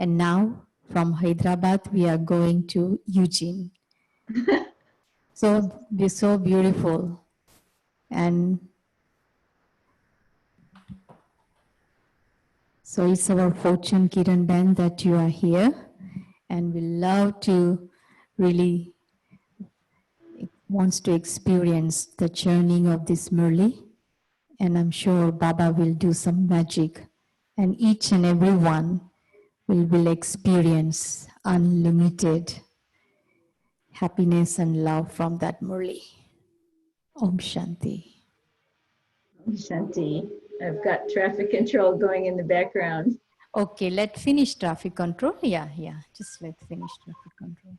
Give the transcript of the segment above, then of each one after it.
And now from Hyderabad, we are going to Eugene. So beautiful. And so it's our fortune, Kiranben, that you are here. And we love to really wants to experience the journey of this Murli. And I'm sure Baba will do some magic. And each and every one will experience unlimited happiness and love from that Murli. Om Shanti. Om Shanti. I've got traffic control going in the background. Okay, let's finish traffic control. Yeah, just let's finish traffic control.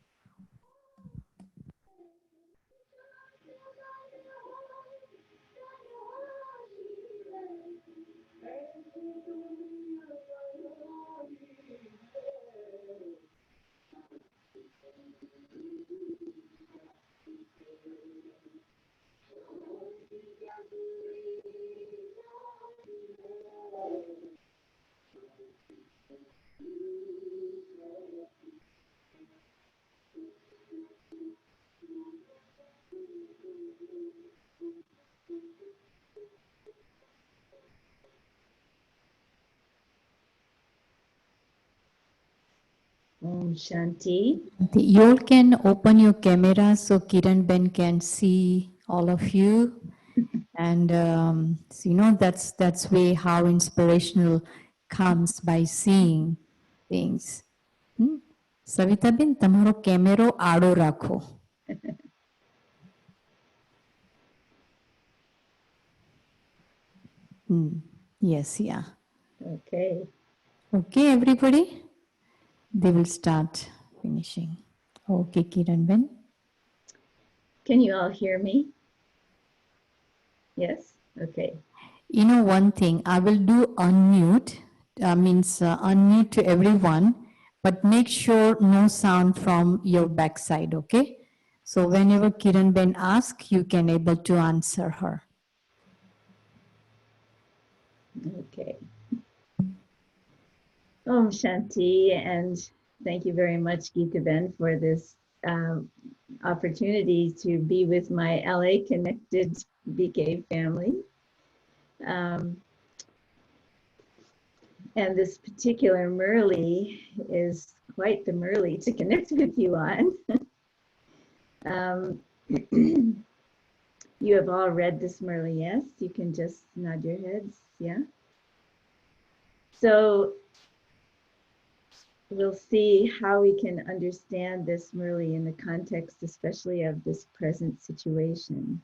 Om Shanti. You all can open your camera so Kiranben can see all of you. And so, you know, that's way how inspirational comes by seeing things. Savita bin, tamaro camera aado rakho. Yes, yeah. Okay. Okay, everybody. They will start finishing. Okay, Kiranben. Can you all hear me? Yes? Okay. You know one thing, I will do unmute, unmute to everyone, but make sure no sound from your backside, okay? So whenever Kiranben asks, you can able to answer her. Okay. Om Shanti, and thank you very much, Geeta-ben, for this opportunity to be with my LA Connected BK family. And this particular Murli is quite the Murli to connect with you on. You have all read this Murli, yes? You can just nod your heads, yeah? So we'll see how we can understand this Murli in the context, especially of this present situation.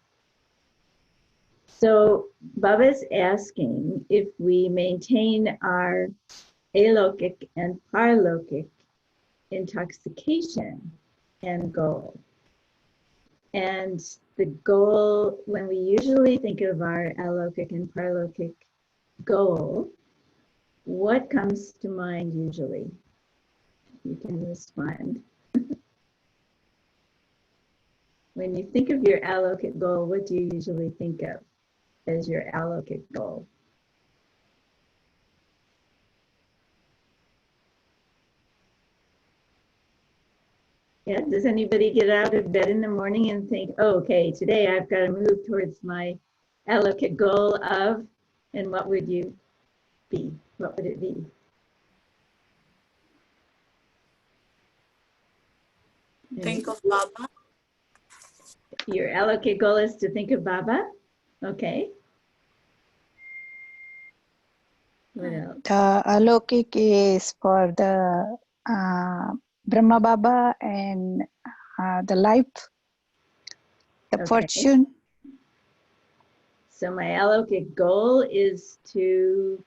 So Baba's asking if we maintain our alokic and paralokic intoxication and goal. And the goal, when we usually think of our alokic and paralokic goal, what comes to mind usually? You can respond. When you think of your alokic goal, what do you usually think of as your alokic goal? Yeah, does anybody get out of bed in the morning and think, oh, okay, today I've got to move towards my alokic goal of, and what would you be? What would it be? Think of Baba. Your alokic goal is to think of Baba? Okay. What else? The alokik is for the Brahma Baba and the life, the fortune. So my alokik goal is to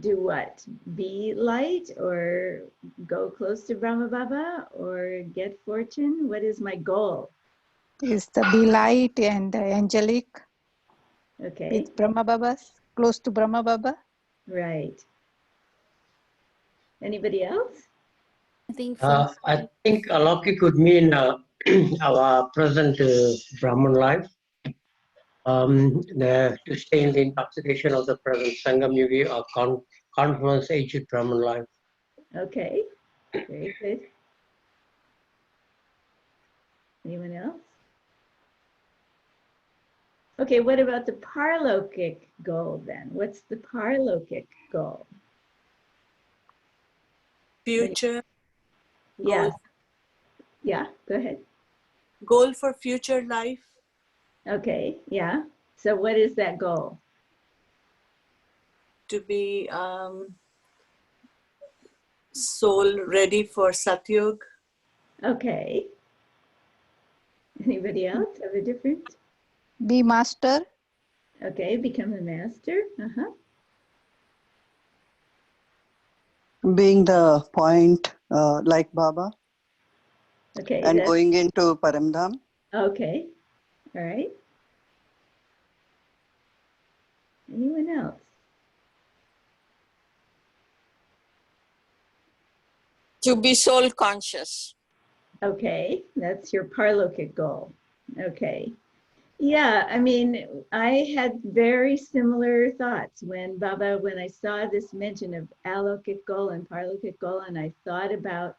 do what? Be light or go close to Brahma Baba or get fortune? What is my goal? Is the be light and the angelic. Okay. With Brahma Babas, close to Brahma Baba. Right. Anybody else? I think Alokik could mean our present Brahman life. To stay in the intoxication of the present Sangam Yugi or confluence aged Brahman life. Okay, very good. Anyone else? Okay, what about the paralokik goal then? What's the paralokik goal? Future Yeah, goal. yeah, go ahead. Goal for future life. Okay, yeah. So what is that goal? To be soul ready for Satyug. Okay. Anybody else have a different? Be master. Okay, become a master. Uh-huh. Being the point like Baba Okay, and that's going into Paramdham. okay. All right. Anyone else? To be soul conscious. Okay, that's your parlokit goal. Okay. Yeah, I mean, I had very similar thoughts when I saw this mention of alokit goal and parlokit goal, and I thought about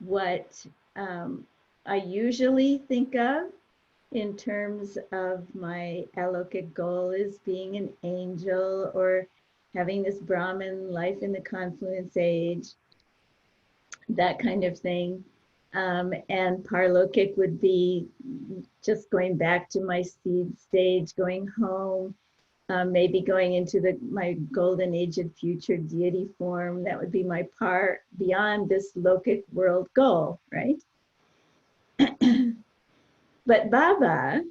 what I usually think of in terms of my alokit goal is being an angel or having this Brahmin life in the confluence age, that kind of thing. And parlokik would be just going back to my seed stage, going home, maybe going into my golden aged future deity form. That would be my part beyond this lokic world goal, right? But Baba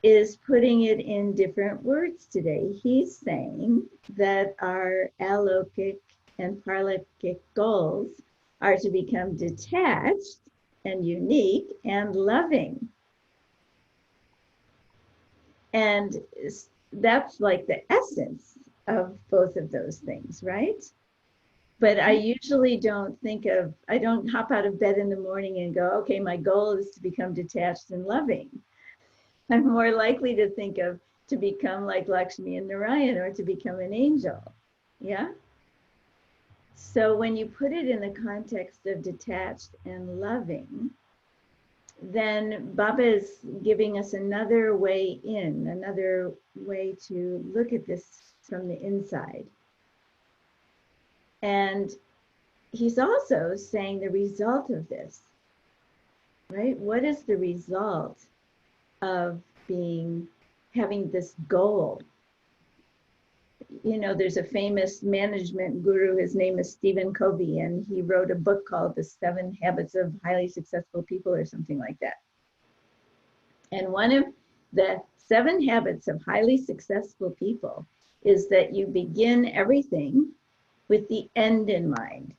is putting it in different words today. He's saying that our alokik and paralokik goals are to become detached and unique and loving. And that's like the essence of both of those things, right? But I usually I don't hop out of bed in the morning and go, okay, my goal is to become detached and loving. I'm more likely to think of to become like Lakshmi and Narayan or to become an angel. Yeah. So when you put it in the context of detached and loving, then Baba is giving us another way in, another way to look at this from the inside. And he's also saying the result of this, right? What is the result of having this goal? You know, there's a famous management guru, his name is Stephen Covey, and he wrote a book called The 7 Habits of Highly Successful People or something like that. And one of the 7 habits of highly successful people is that you begin everything with the end in mind.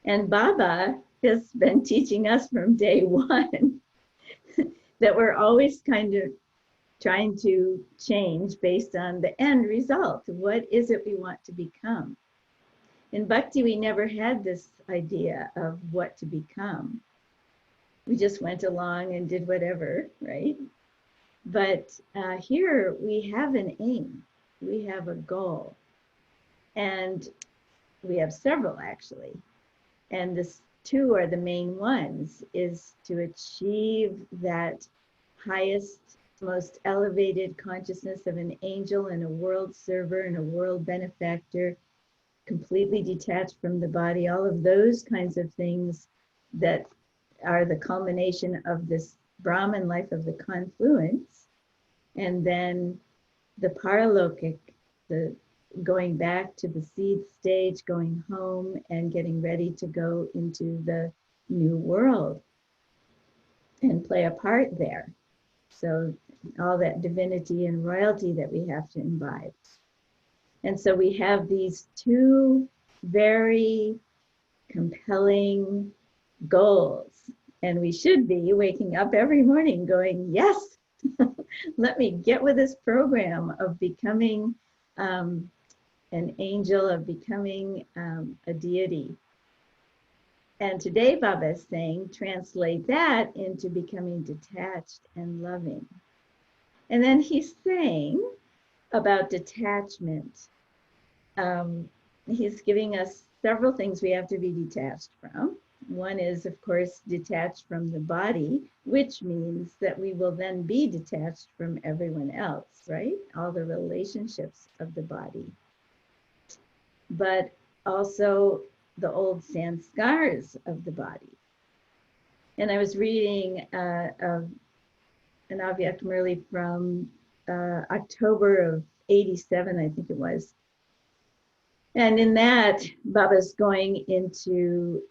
And Baba has been teaching us from day one that we're always kind of trying to change based on the end result. What is it we want to become? In Bhakti, we never had this idea of what to become. We just went along and did whatever, right? But here we have an aim, we have a goal, and we have several actually. And this 2 are the main ones, is to achieve that highest, most elevated consciousness of an angel and a world server and a world benefactor, completely detached from the body, all of those kinds of things that are the culmination of this Brahman life of the confluence. And then the paralokik, the going back to the seed stage, going home and getting ready to go into the new world and play a part there. So all that divinity and royalty that we have to imbibe. And so we have these 2 very compelling goals. And we should be waking up every morning going, yes, let me get with this program of becoming an angel, of becoming a deity. And today Baba is saying, translate that into becoming detached and loving. And then he's saying about detachment. He's giving us several things we have to be detached from. One is, of course, detached from the body, which means that we will then be detached from everyone else, right? All the relationships of the body. But also the old sanskars of the body. And I was reading an Avyak Murli from October of 87, I think it was. And in that, Baba's going into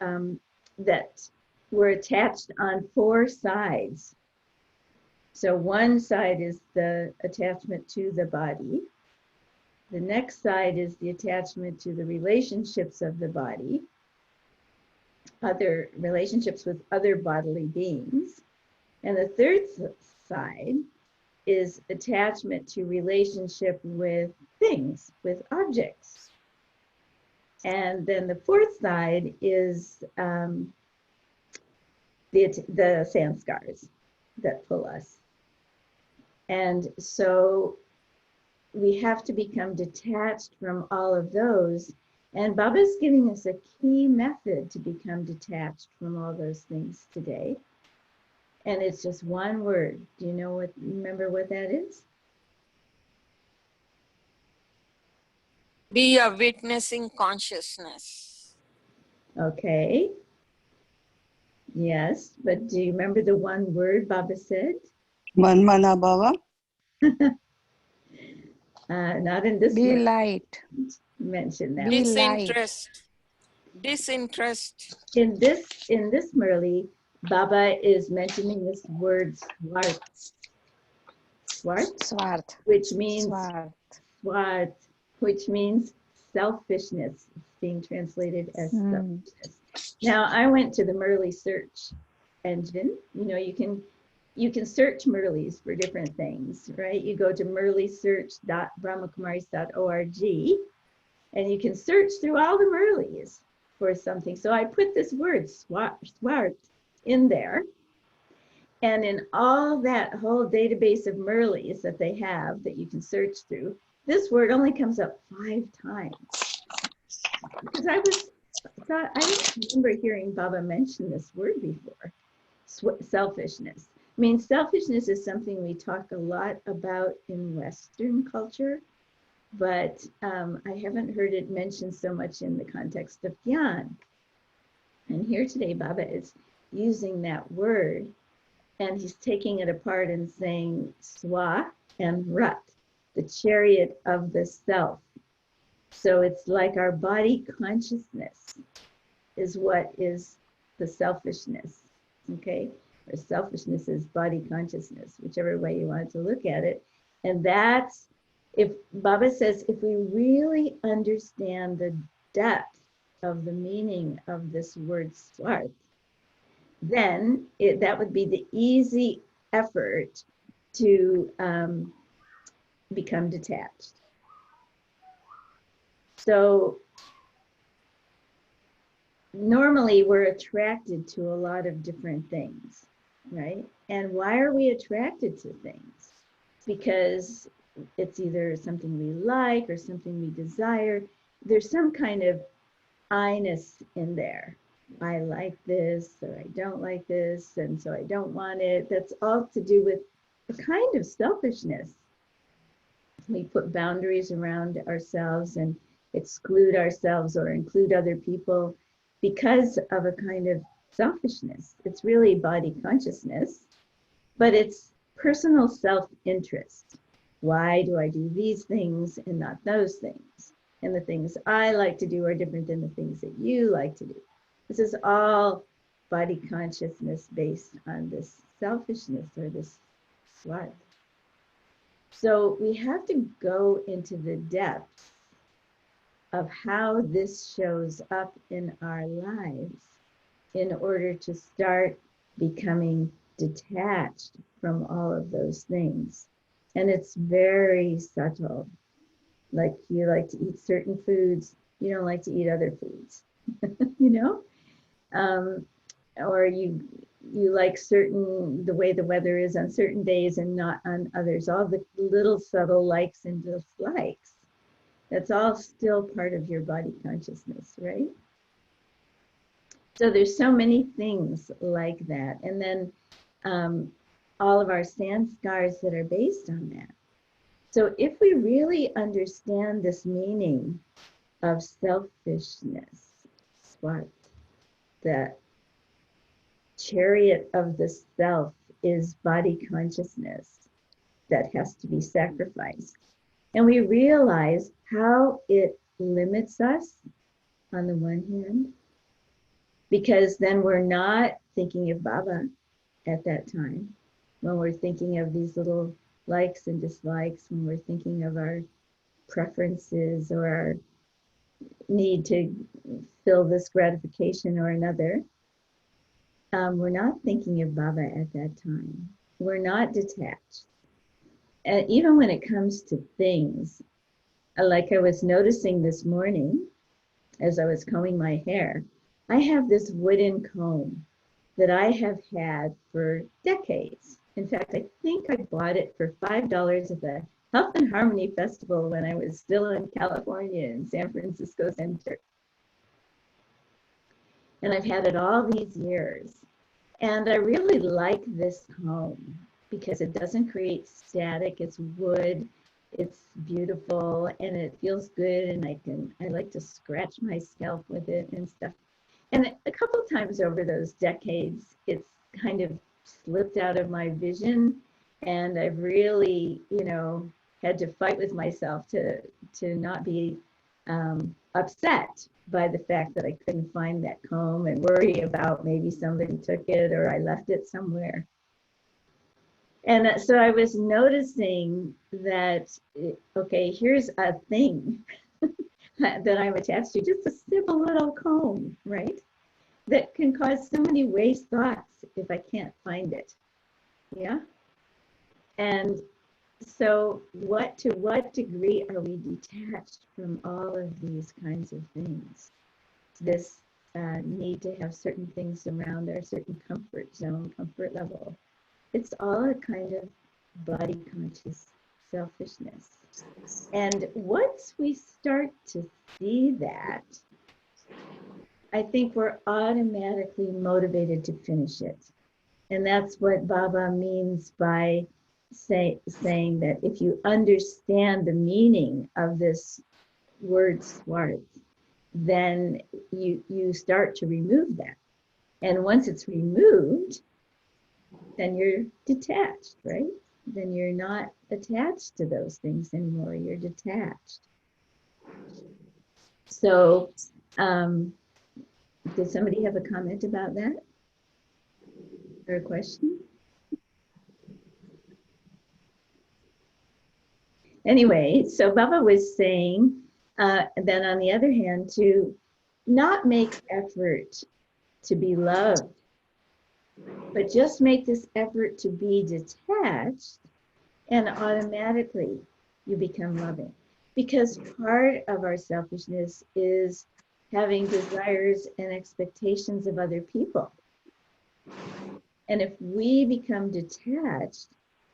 that we're attached on 4 sides. So one side is the attachment to the body. The next side is the attachment to the relationships of the body, other relationships with other bodily beings. And the third side is attachment to relationship with things, with objects. And then the fourth side is the sanskars that pull us. And so we have to become detached from all of those. And Baba's giving us a key method to become detached from all those things today. And it's just one word. Do you know remember what that is? Be a witnessing consciousness. Okay. Yes, but do you remember the one word Baba said? Manmana Bhava. Not in this Be one. light. Mention that. Be light. Disinterest. In this Murli, Baba is mentioning this word swart. Swart, Swarth. which means Swarth. swart, which means selfishness, being translated as selfishness. Now, I went to the Murli search engine. You know, you can search Murlis for different things, right? You go to murlisearch.brahmakumaris.org and you can search through all the Murlis for something. So I put this word swart in there. And in all that whole database of Murlis that they have that you can search through, this word only comes up 5 times. Because I don't remember hearing Baba mention this word before, selfishness. I mean, selfishness is something we talk a lot about in Western culture, but I haven't heard it mentioned so much in the context of Gyan. And here today, Baba is using that word, and he's taking it apart and saying swa and rat, the chariot of the self. So it's like our body consciousness is what is the selfishness, okay? Or selfishness is body consciousness, whichever way you want to look at it. And that's, if Baba says, if we really understand the depth of the meaning of this word swarth, then that would be the easy effort to become detached. So normally we're attracted to a lot of different things, right? And why are we attracted to things? Because it's either something we like or something we desire. There's some kind of I-ness in there. I like this, or I don't like this, and so I don't want it. That's all to do with a kind of selfishness. We put boundaries around ourselves and exclude ourselves or include other people because of a kind of selfishness. It's really body consciousness, but it's personal self-interest. Why do I do these things and not those things? And the things I like to do are different than the things that you like to do. This is all body consciousness based on this selfishness or this swarth. So we have to go into the depths of how this shows up in our lives in order to start becoming detached from all of those things. And it's very subtle. Like you like to eat certain foods, you don't like to eat other foods, you know? Or you like the way the weather is on certain days and not on others. All the little subtle likes and dislikes That's all still part of your body consciousness, right? So there's so many things like that. And then all of our sanskars that are based on that. So if we really understand this meaning of selfishness, what the chariot of the self is body consciousness that has to be sacrificed. And we realize how it limits us on the one hand, because then we're not thinking of Baba at that time. When we're thinking of these little likes and dislikes, when we're thinking of our preferences or our need to fill this gratification or another, we're not thinking of Baba at that time. We're not detached. And even when it comes to things, like I was noticing this morning as I was combing my hair, I have this wooden comb that I have had for decades. In fact, I think I bought it for $5 at the Health and Harmony Festival when I was still in California in San Francisco Center. And I've had it all these years. And I really like this comb because it doesn't create static. It's wood, it's beautiful, and it feels good. And I like to scratch my scalp with it and stuff. And a couple of times over those decades, it's kind of slipped out of my vision. And I've really, had to fight with myself to not be upset by the fact that I couldn't find that comb and worry about maybe somebody took it or I left it somewhere. And so I was noticing that, okay, here's a thing that I'm attached to, just a simple little comb, right? That can cause so many waste thoughts if I can't find it. Yeah. And so to what degree are we detached from all of these kinds of things? This need to have certain things around our certain comfort zone, comfort level. It's all a kind of body conscious selfishness. And once we start to see that, I think we're automatically motivated to finish it. And that's what Baba means by saying that if you understand the meaning of this word swarth, then you start to remove that. And once it's removed, then you're detached, right? Then you're not attached to those things anymore. You're detached. So, did somebody have a comment about that? Or a question? Anyway, so Baba was saying that on the other hand, to not make effort to be loved, but just make this effort to be detached, and automatically you become loving. Because part of our selfishness is having desires and expectations of other people. And if we become detached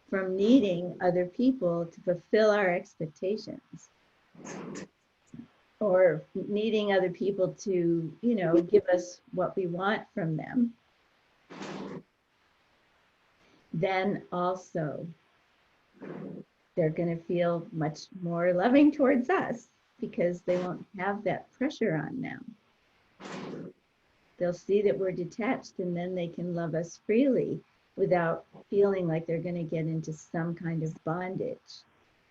from needing other people to fulfill our expectations, or needing other people to, give us what we want from them, then also they're going to feel much more loving towards us because they won't have that pressure on them. They'll see that we're detached, and then they can love us freely without feeling like they're going to get into some kind of bondage.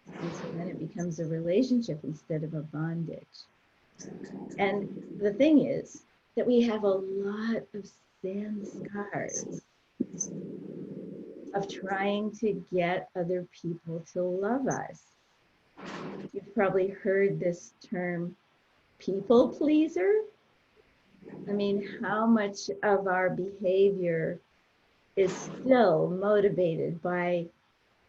And so then it becomes a relationship instead of a bondage. And the thing is that we have a lot of sanskars of trying to get other people to love us. You've probably heard this term, people pleaser. I mean, how much of our behavior is still motivated by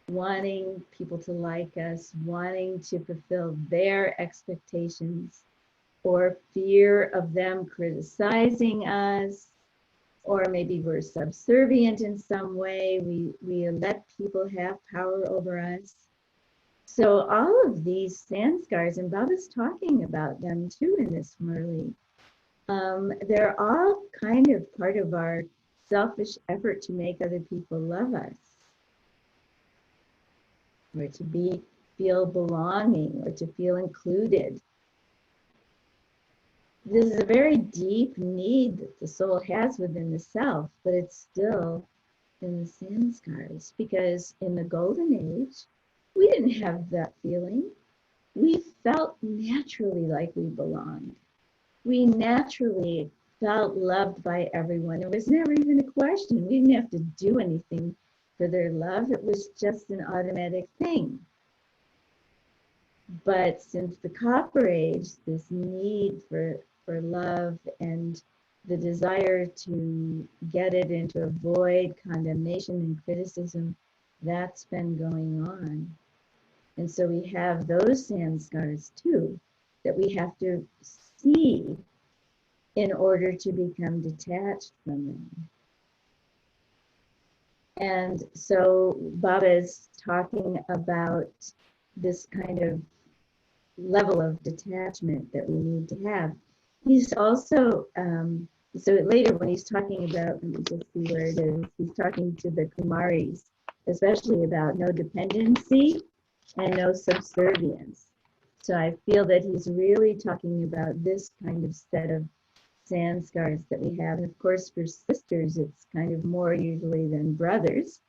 wanting people to like us, wanting to fulfill their expectations, or fear of them criticizing us, or maybe we're subservient in some way. We let people have power over us. So all of these sanskars, and Baba's talking about them too in this Murli, they're all kind of part of our selfish effort to make other people love us, or to feel belonging, or to feel included. This is a very deep need that the soul has within the self, but it's still in the sanskars, because in the golden age, we didn't have that feeling. We felt naturally like we belonged. We naturally felt loved by everyone. It was never even a question. We didn't have to do anything for their love. It was just an automatic thing. But since the Copper Age, this need for love and the desire to get it and to avoid condemnation and criticism, that's been going on. And so we have those sanskars too, that we have to see in order to become detached from them. And so Baba is talking about this kind of level of detachment that we need to have. He's also, so later when he's talking about, let me just see where it is, he's talking to the Kumaris, especially about no dependency and no subservience. So I feel that he's really talking about this kind of set of sanskars that we have. And of course, for sisters, it's kind of more usually than brothers,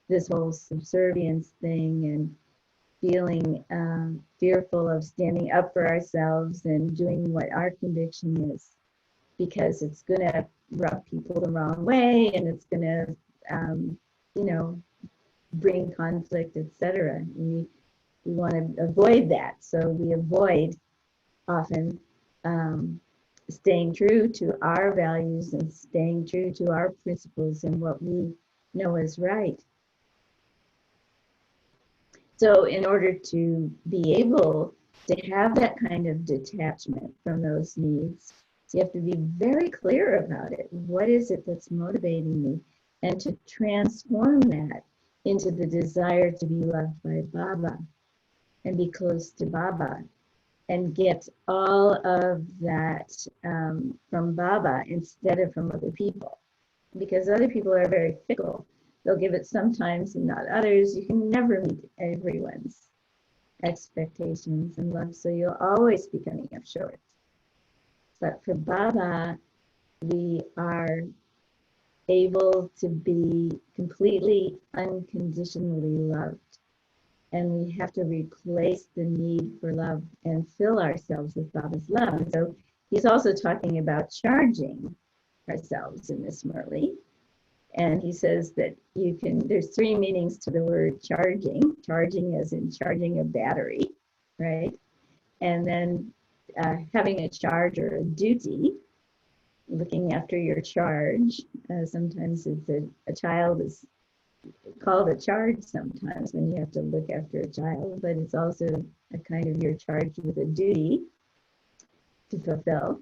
this whole subservience thing and feeling fearful of standing up for ourselves and doing what our conviction is, because it's going to rub people the wrong way and it's going to, bring conflict, etc. We want to avoid that. So we avoid often staying true to our values and staying true to our principles and what we know is right. So in order to be able to have that kind of detachment from those needs, you have to be very clear about it. What is it that's motivating me? And to transform that into the desire to be loved by Baba and be close to Baba and get all of that from Baba instead of from other people. Because other people are very fickle. They'll give it sometimes and not others. You can never meet everyone's expectations and love, so you'll always be coming up short. But for Baba, we are able to be completely unconditionally loved. And we have to replace the need for love and fill ourselves with Baba's love. And so he's also talking about charging ourselves in this Murli. And he says that there's three meanings to the word charging. Charging as in charging a battery, right? And then having a charge or a duty, looking after your charge. Sometimes it's a child is called a charge sometimes when you have to look after a child, but it's also a kind of you're charged with a duty to fulfill.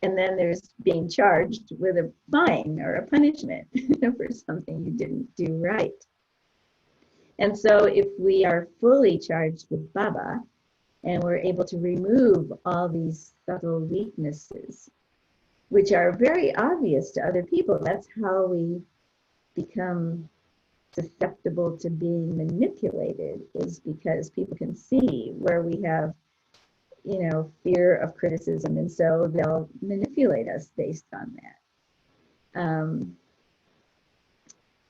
And then there's being charged with a fine or a punishment for something you didn't do right. And so if we are fully charged with Baba and we're able to remove all these subtle weaknesses, which are very obvious to other people, that's how we become susceptible to being manipulated, is because people can see where we have fear of criticism, and so they'll manipulate us based on that.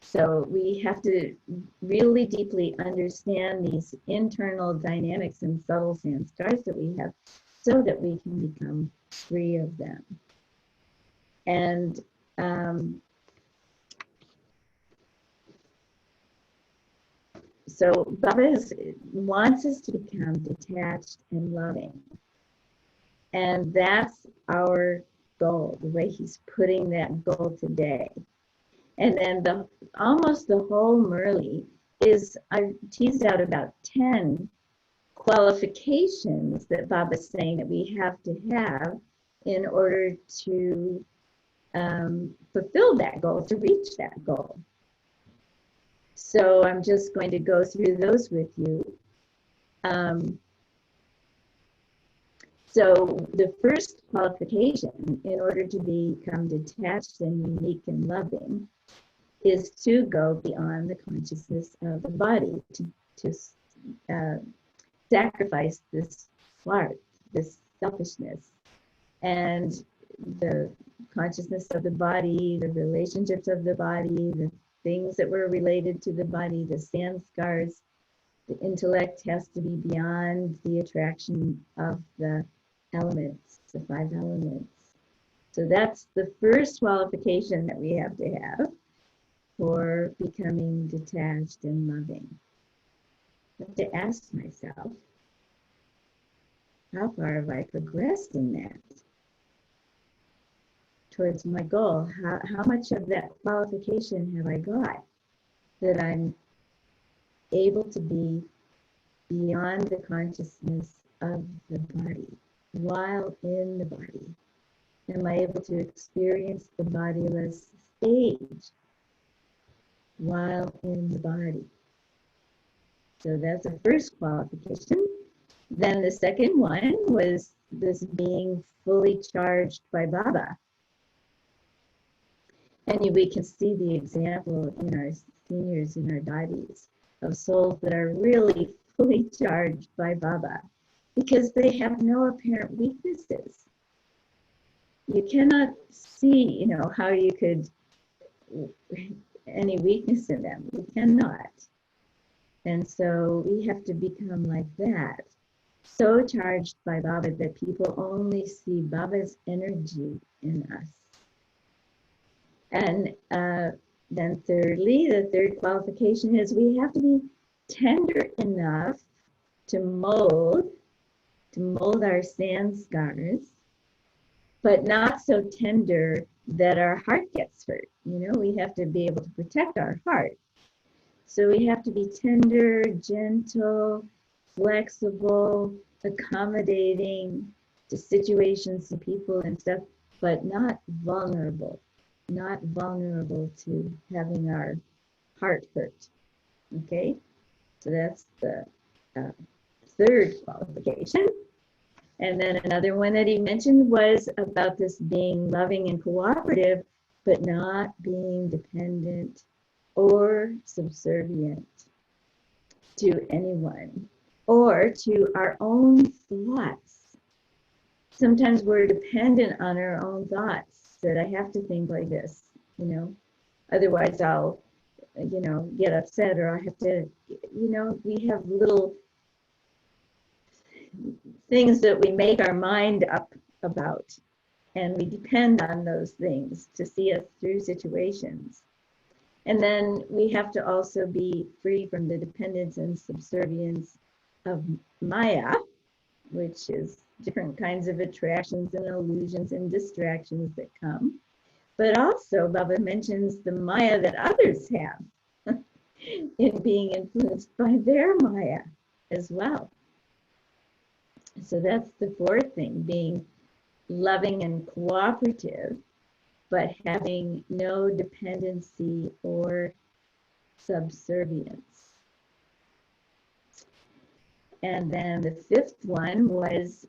So we have to really deeply understand these internal dynamics and subtle sanskars that we have so that we can become free of them. And so Baba wants us to become detached and loving. And that's our goal, the way he's putting that goal today. And then almost the whole Murli is, I teased out about 10 qualifications that Baba's saying that we have to have in order to fulfill that goal, to reach that goal. So I'm just going to go through those with you. So the first qualification in order to become detached and unique and loving is to go beyond the consciousness of the body, to sacrifice this flirt, this selfishness, and the consciousness of the body, the relationships of the body, the things that were related to the body, the sanskars. The intellect has to be beyond the attraction of the elements, the five elements. So that's the first qualification that we have to have for becoming detached and loving. I have to ask myself, how far have I progressed in that towards my goal? How much of that qualification have I got that I'm able to be beyond the consciousness of the body while in the body? Am I able to experience the bodiless stage while in the body? So that's the first qualification. Then the second one was this being fully charged by Baba. And we can see the example in our seniors, in our dadis, of souls that are really fully charged by Baba because they have no apparent weaknesses. You cannot see, how you could, any weakness in them. You cannot. And so we have to become like that, so charged by Baba that people only see Baba's energy in us. And then thirdly, the third qualification is we have to be tender enough to mold our sanskars, but not so tender that our heart gets hurt. We have to be able to protect our heart. So we have to be tender, gentle, flexible, accommodating to situations and people and stuff, but not vulnerable to having our heart hurt. Okay, so that's the third qualification. And then another one that he mentioned was about this being loving and cooperative, but not being dependent or subservient to anyone or to our own thoughts. Sometimes we're dependent on our own thoughts, that I have to think like this, otherwise I'll, get upset, or I have to, we have little things that we make our mind up about, and we depend on those things to see us through situations. And then we have to also be free from the dependence and subservience of Maya, which is different kinds of attractions and illusions and distractions that come. But also, Baba mentions the Maya that others have in being influenced by their Maya as well. So that's the fourth thing, being loving and cooperative, but having no dependency or subservience. And then the fifth one was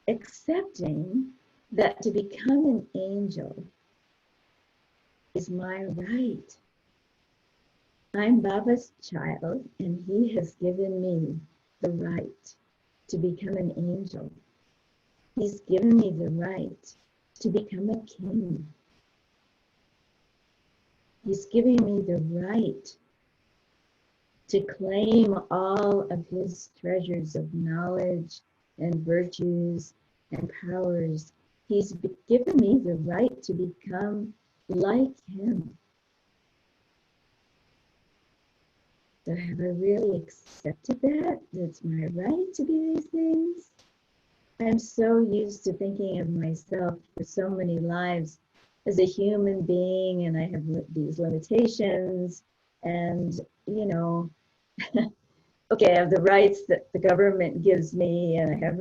accepting that to become an angel is my right. I'm Baba's child, and he has given me the right to become an angel. He's given me the right to become a king. He's giving me the right to claim all of his treasures of knowledge and virtues and powers. He's given me the right to become like him. So have I really accepted that? It's my right to be these things? I'm so used to thinking of myself for so many lives as a human being, and I have these limitations, and okay, I have the rights that the government gives me, and I have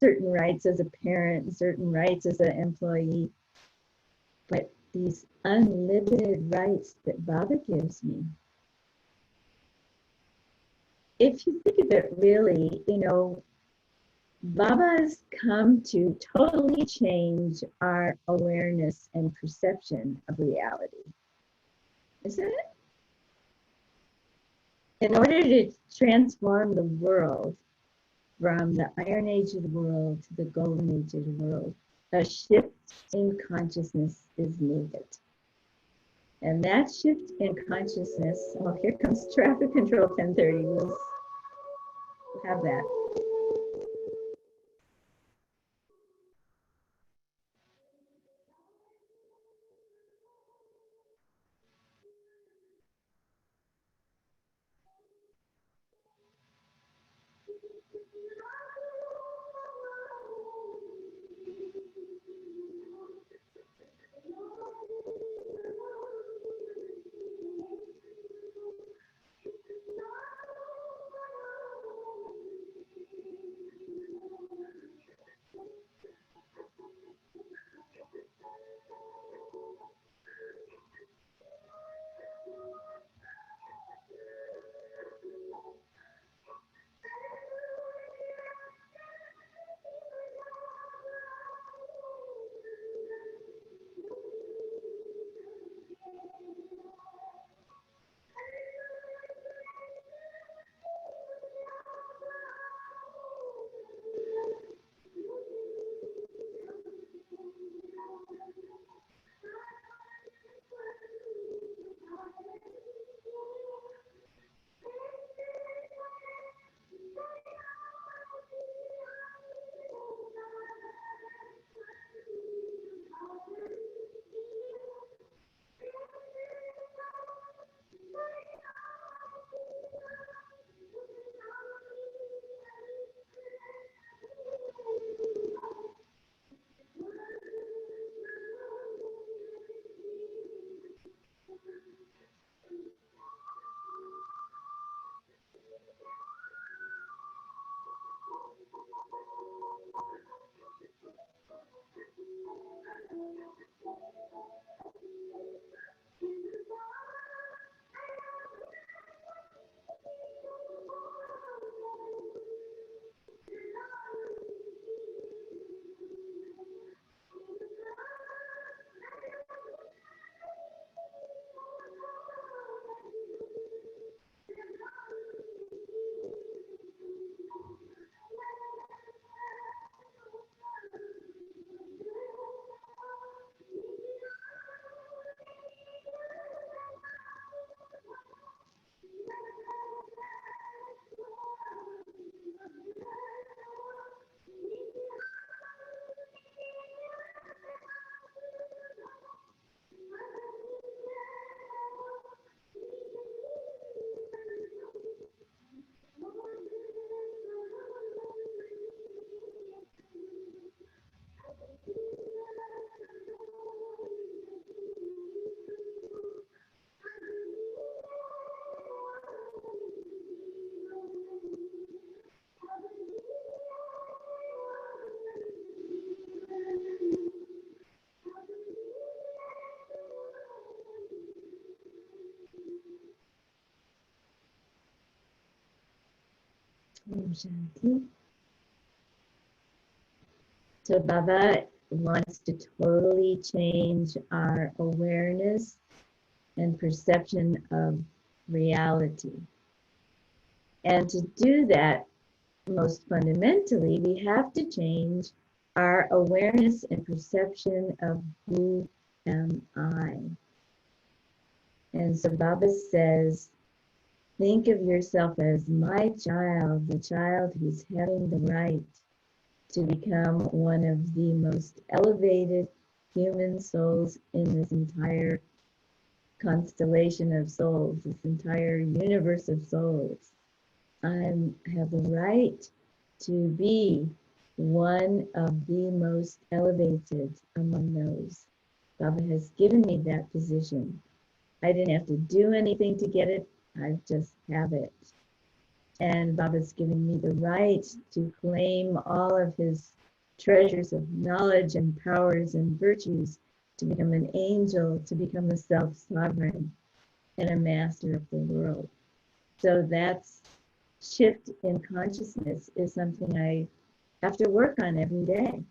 certain rights as a parent, and certain rights as an employee, but these unlimited rights that Baba gives me, if you think of it really, you know, Baba's come to totally change our awareness and perception of reality. Isn't it? In order to transform the world from the Iron Age of the world to the Golden Age of the world, a shift in consciousness is needed. And that shift in consciousness, oh, here comes traffic control 1030. We'll have that. Shanti. So Baba wants to totally change our awareness and perception of reality. And to do that, most fundamentally, we have to change our awareness and perception of who am I. And so Baba says, think of yourself as my child, the child who's having the right to become one of the most elevated human souls in this entire constellation of souls, this entire universe of souls. I have the right to be one of the most elevated among those. Baba has given me that position. I didn't have to do anything to get it. I just have it. And Baba's giving me the right to claim all of his treasures of knowledge and powers and virtues, to become an angel, to become a self-sovereign and a master of the world. So that's shift in consciousness is something I have to work on every day.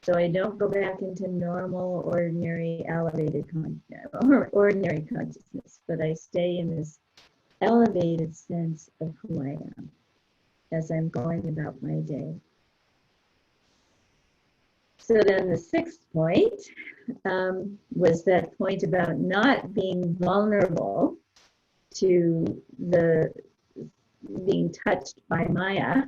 So I don't go back into normal, ordinary, elevated, ordinary consciousness, but I stay in this elevated sense of who I am as I'm going about my day. So then the sixth point was that point about not being vulnerable to the being touched by Maya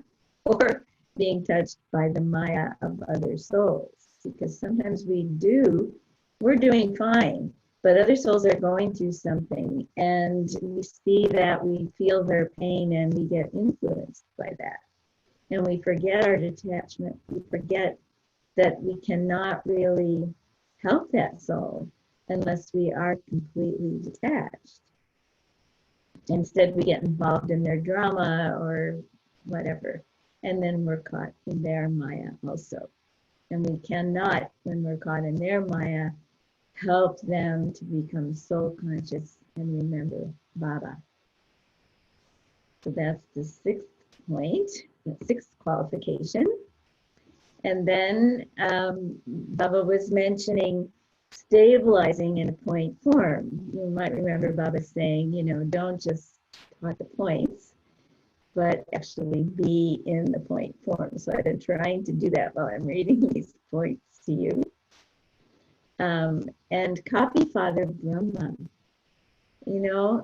or being touched by the Maya of other souls. Because sometimes we're doing fine, but other souls are going through something and we see that, we feel their pain and we get influenced by that. And we forget our detachment. We forget that we cannot really help that soul unless we are completely detached. Instead, we get involved in their drama or whatever, and then we're caught in their Maya also. And we cannot, when we're caught in their Maya, help them to become soul conscious and remember Baba. So that's the sixth point, the sixth qualification. And then Baba was mentioning stabilizing in a point form. You might remember Baba saying, don't just talk the points, but actually be in the point form. So I've been trying to do that while I'm reading these points to you. And copy Father Brahma.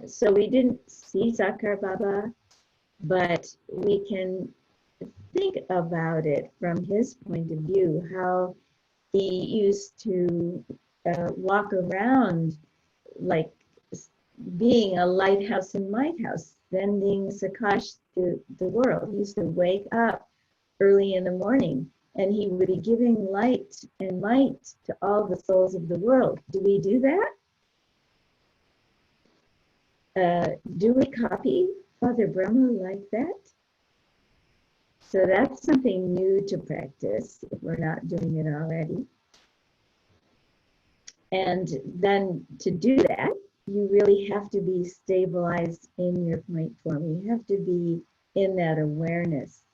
So we didn't see Sakar Baba, but we can think about it from his point of view, how he used to walk around like being a lighthouse and lighthouse, sending Sakash to the world. He used to wake up early in the morning and he would be giving light and light to all the souls of the world. Do we do that? Do we copy Father Brahma like that? So that's something new to practice if we're not doing it already. And then to do that, you really have to be stabilized in your point form. You have to be in that awareness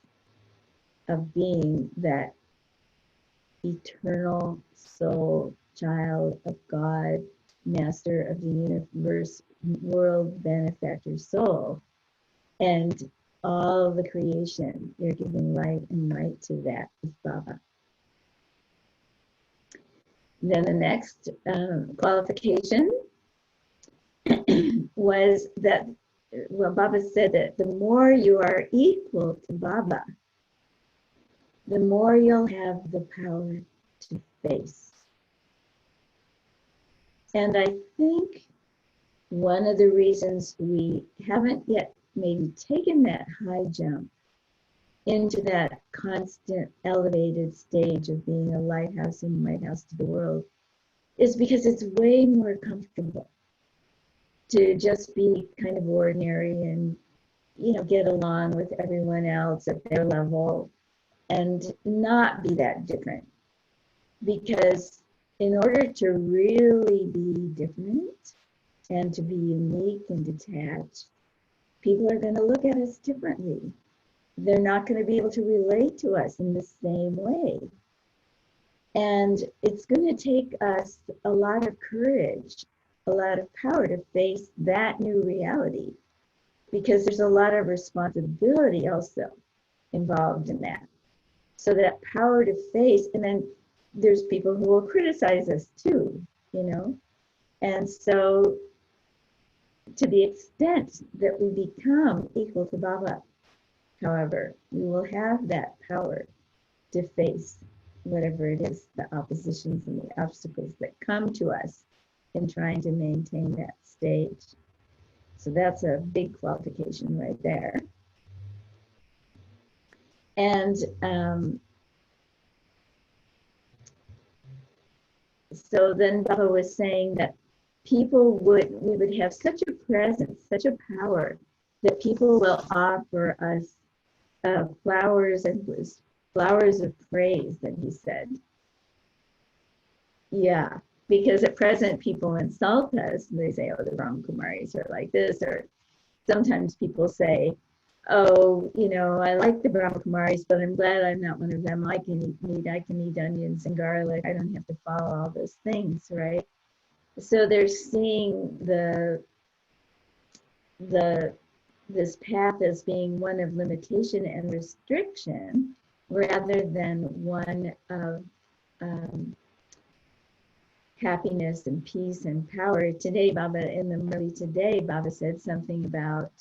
of being that eternal soul, child of God, master of the universe, world benefactor soul. And all the creation, you're giving light and light to that with Baba. Then the next qualification was that, Baba said that the more you are equal to Baba, the more you'll have the power to face. And I think one of the reasons we haven't yet maybe taken that high jump into that constant elevated stage of being a lighthouse and lighthouse to the world is because it's way more comfortable to just be kind of ordinary and get along with everyone else at their level and not be that different. Because in order to really be different and to be unique and detached, people are going to look at us differently. They're not going to be able to relate to us in the same way. And it's going to take us a lot of courage, a lot of power to face that new reality, because there's a lot of responsibility also involved in that. So that power to face, and then there's people who will criticize us too, And so to the extent that we become equal to Baba, however, we will have that power to face whatever it is, the oppositions and the obstacles that come to us in trying to maintain that stage. So that's a big qualification right there. And so then Baba was saying that we would have such a presence, such a power, that people will offer us flowers of praise, that he said. Yeah, because at present people insult us and they say, oh, the Ram Kumaris are like this, or sometimes people say, oh, I like the Brahma Kumaris, but I'm glad I'm not one of them. I can eat meat, I can eat onions and garlic. I don't have to follow all those things, right? So they're seeing this path as being one of limitation and restriction rather than one of happiness and peace and power. Today, Baba, in the Murli today, Baba said something about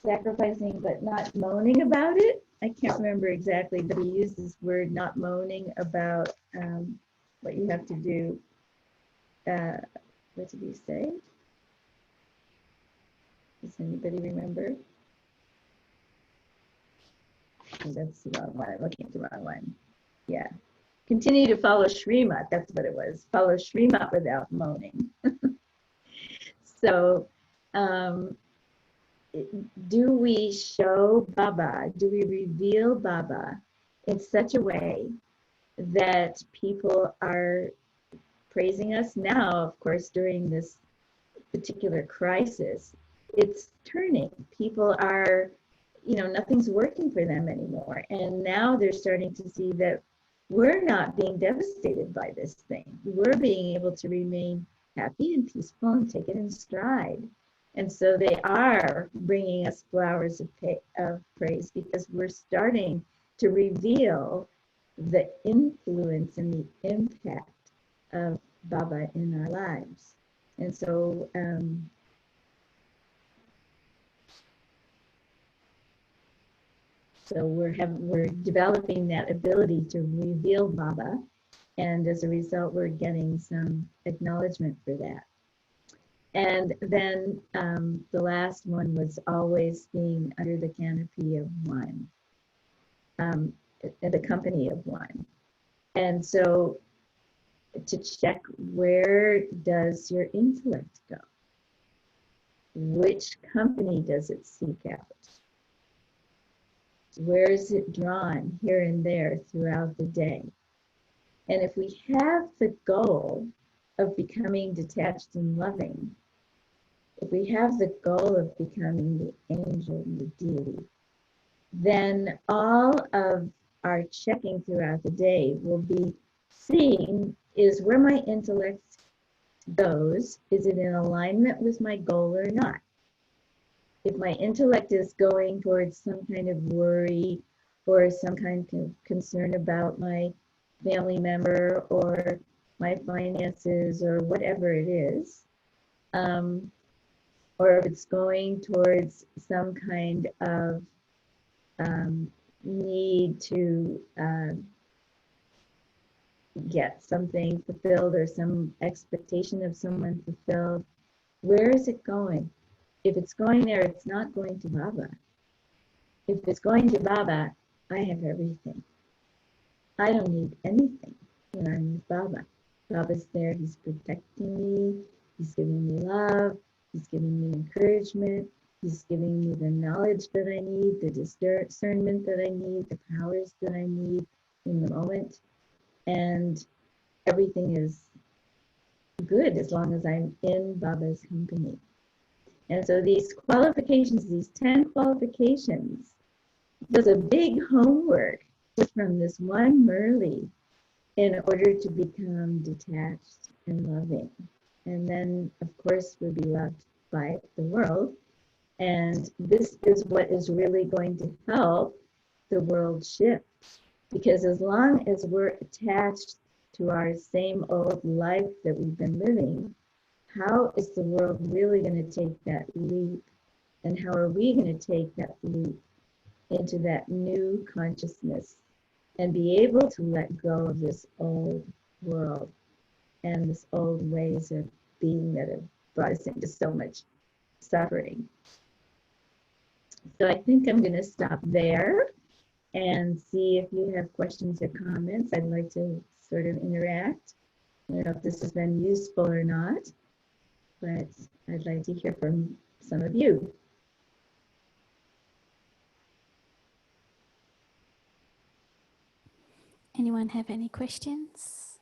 sacrificing but not moaning about it. I can't remember exactly, but he used this word, not moaning about what you have to do. What did he say? Does anybody remember? Oh, that's the wrong one. I'm looking at the wrong one. Yeah. Continue to follow Srimat. That's what it was. Follow Srimat without moaning. So, do we show Baba? Do we reveal Baba in such a way that people are praising us now? Of course, during this particular crisis, it's turning. People are, nothing's working for them anymore. And now they're starting to see that we're not being devastated by this thing. We're being able to remain happy and peaceful and take it in stride. And so they are bringing us flowers of praise because we're starting to reveal the influence and the impact of Baba in our lives. And so we're developing that ability to reveal Baba, and as a result, we're getting some acknowledgement for that. And then the last one was always being under the canopy of one, the company of one. And so to check, where does your intellect go? Which company does it seek out? Where is it drawn here and there throughout the day? And if we have the goal of becoming detached and loving, if we have the goal of becoming the angel, the deity, then all of our checking throughout the day will be seeing, is where my intellect goes, is it in alignment with my goal or not? If my intellect is going towards some kind of worry or some kind of concern about my family member or my finances or whatever it is, or if it's going towards some kind of need to get something fulfilled or some expectation of someone fulfilled, where is it going? If it's going there, it's not going to Baba. If it's going to Baba, I have everything. I don't need anything when I'm with Baba. Baba's there, he's protecting me, he's giving me love, he's giving me encouragement, he's giving me the knowledge that I need, the discernment that I need, the powers that I need in the moment. And everything is good as long as I'm in Baba's company. And so these qualifications, these 10 qualifications, does a big homework just from this one Murli in order to become detached and loving. And then, of course, we'll be loved by the world. And this is what is really going to help the world shift. Because as long as we're attached to our same old life that we've been living, how is the world really going to take that leap? And how are we going to take that leap into that new consciousness and be able to let go of this old world and this old ways of being that have brought us into so much suffering? So I think I'm going to stop there and see if you have questions or comments. I'd like to sort of interact. I don't know if this has been useful or not, but I'd like to hear from some of you. Anyone have any questions?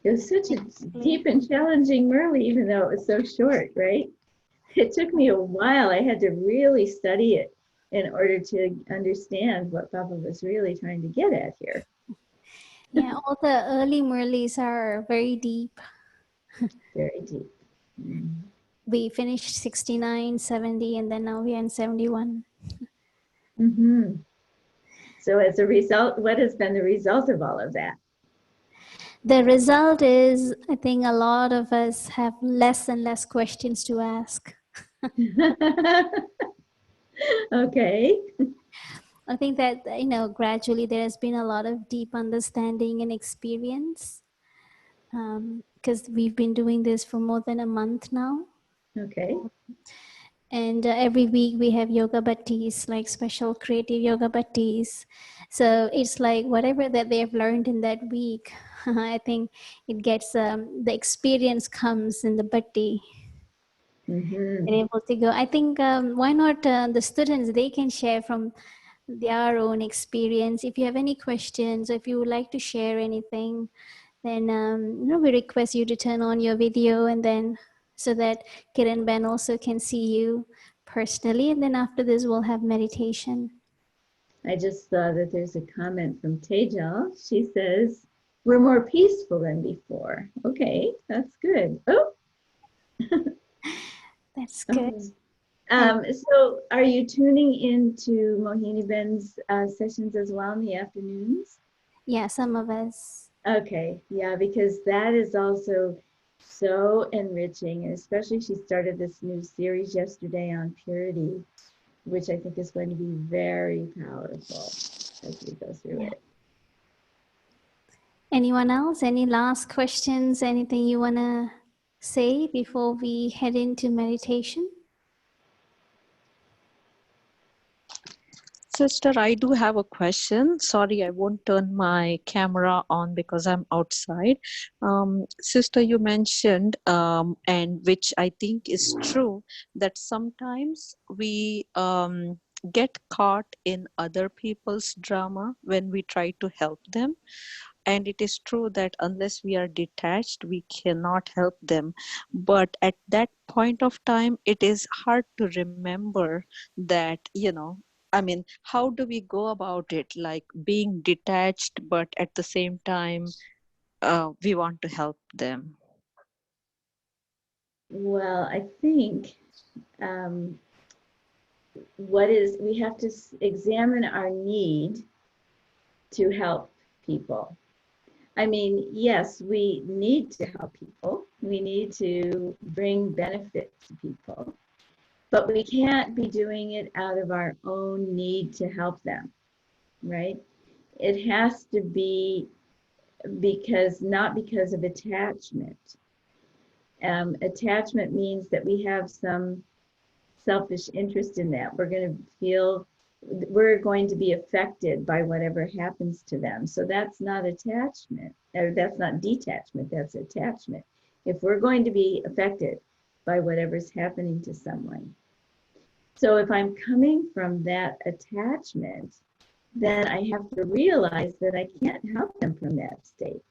It was such a Exactly. deep and challenging Murli, even though it was so short, right? It took me a while. I had to really study it in order to understand what Baba was really trying to get at here. Yeah, all the early Murlis are very deep. Very deep. Mm. We finished 69, 70, and then now we are in 71. Mm-hmm. So as a result, what has been the result of all of that? The result is, I think a lot of us have less and less questions to ask. Okay. I think that, gradually there has been a lot of deep understanding and experience, because we've been doing this for more than a month now. Okay. And every week we have yoga bhattis, like special creative yoga bhattis. So it's like whatever that they have learned in that week, I think it gets, the experience comes in the bhatti. Mm-hmm. They're able to go. I think, why not the students, they can share from their own experience. If you have any questions, if you would like to share anything, then we request you to turn on your video, and then so that Kiranben also can see you personally. And then after this, we'll have meditation. I just saw that there's a comment from Tejal. She says, we're more peaceful than before. Okay, that's good. Oh, That's good. so are you tuning into Mohini Ben's sessions as well in the afternoons? Yeah, some of us. Okay, yeah, because that is also so enriching, and especially she started this new series yesterday on purity, which I think is going to be very powerful as we go through Yeah. it. Anyone else? Any last questions? Anything you want to say before we head into meditation? Sister, I do have a question. Sorry, I won't turn my camera on because I'm outside. Sister, you mentioned, and which I think is true, that sometimes we get caught in other people's drama when we try to help them. And it is true that unless we are detached, we cannot help them. But at that point of time, it is hard to remember that, I mean, how do we go about it? Like being detached, but at the same time, we want to help them. Well, I think um, we have to examine our need to help people. I mean, yes, we need to help people. We need to bring benefit to people, but we can't be doing it out of our own need to help them, right? It has to be not because of attachment. Attachment means that we have some selfish interest in that. We're going to be affected by whatever happens to them. So that's not attachment, or that's not detachment, that's attachment. If we're going to be affected by whatever's happening to someone. So if I'm coming from that attachment, then I have to realize that I can't help them from that state.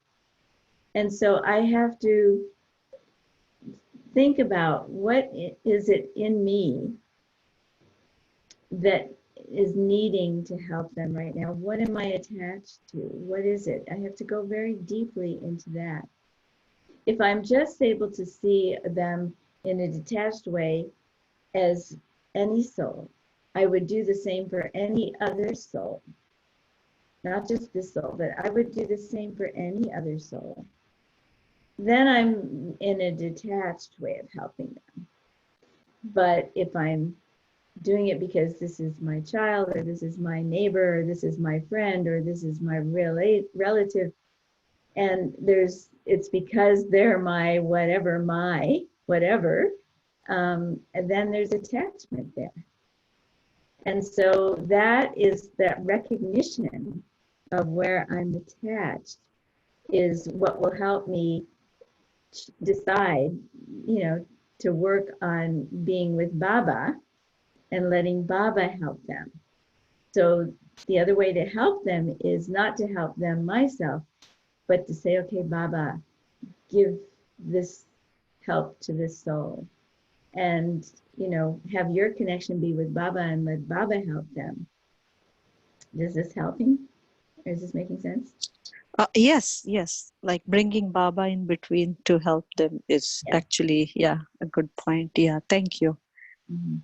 And so I have to think about what is it in me that is needing to help them right now. What am I attached to? What is it? I have to go very deeply into that. If I'm just able to see them in a detached way as any soul, I would do the same for any other soul. Not just this soul, but I would do the same for any other soul. Then I'm in a detached way of helping them. But if I'm doing it because this is my child, or this is my neighbor, or this is my friend, or this is my relative, and it's because they're my whatever, and then there's attachment there. And so that is that recognition of where I'm attached is what will help me decide, to work on being with Baba and letting Baba help them. So the other way to help them is not to help them myself, but to say, okay, Baba, give this help to this soul, and have your connection be with Baba and let Baba help them. Is this helping? Or is this making sense? Yes. Like bringing Baba in between to help them is Yeah. actually, a good point. Yeah, thank you. Mhm.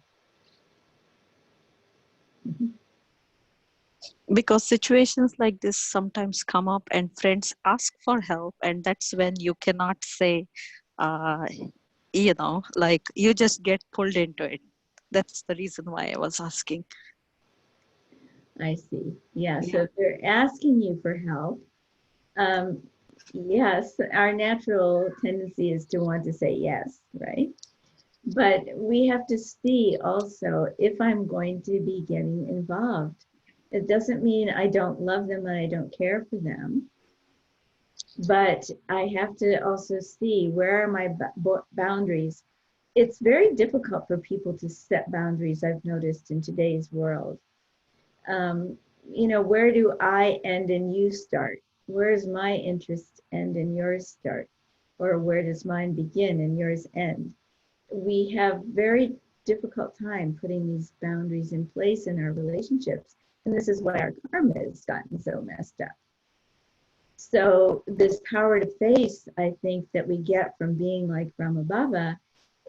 Mhm. Because situations like this sometimes come up and friends ask for help, and that's when you cannot say, uh, like you just get pulled into it. That's the reason why I was asking. I see. Yeah. So Yeah. if they're asking you for help, um, yes, our natural tendency is to want to say yes, right? But we have to see also if I'm going to be getting involved. It doesn't mean I don't love them and I don't care for them, but I have to also see where are my boundaries. It's very difficult for people to set boundaries, I've noticed in today's world. Um, where do I end and you start? Where does my interest end and yours start? Or where does mine begin and yours end? We have very difficult time putting these boundaries in place in our relationships. And this is why our karma has gotten so messed up. So this power to face, I think, that we get from being like Brahma Baba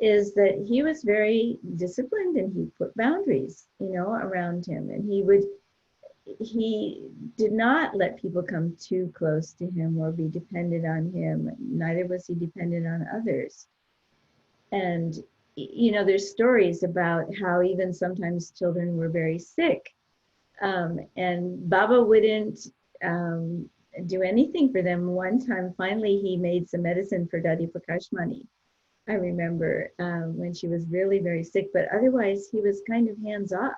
is that he was very disciplined and he put boundaries, around him. And he did not let people come too close to him or be dependent on him. Neither was he dependent on others. And, there's stories about how even sometimes children were very sick. And Baba wouldn't do anything for them. One time, finally, he made some medicine for Dadi Prakashmani. I remember when she was really very sick, but otherwise he was kind of hands off